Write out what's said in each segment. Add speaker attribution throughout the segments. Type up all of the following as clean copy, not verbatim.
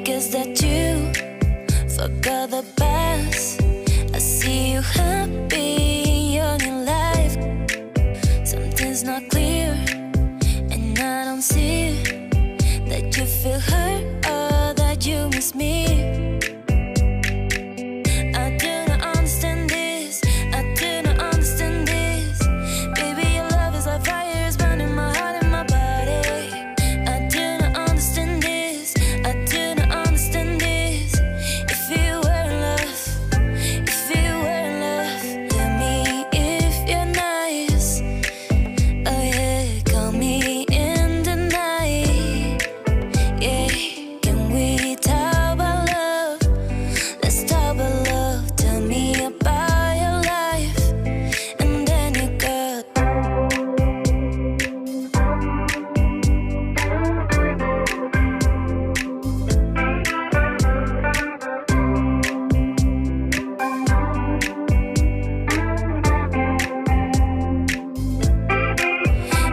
Speaker 1: guess that you forgot the past. I see you happy in your new life. Something's not clear, and I don't see that you feel hurt or that you miss me. I do not understand this. I do not understand this. Baby, your love is like fire, it's burning my heart and my body. I do not understand this. I do not understand this. If you were in love, if you were in love, tell me if you're nice. Oh yeah, call me in the night. Yeah, can we talk about love? Let's talk about love. Tell me about your life, and then you got.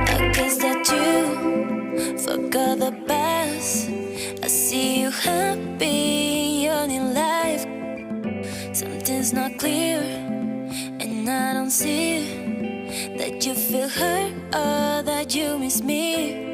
Speaker 1: I guess that you forgot the past. I see you happy in your new life. Something's not clear, and I don't see that you feel hurt or that you miss me.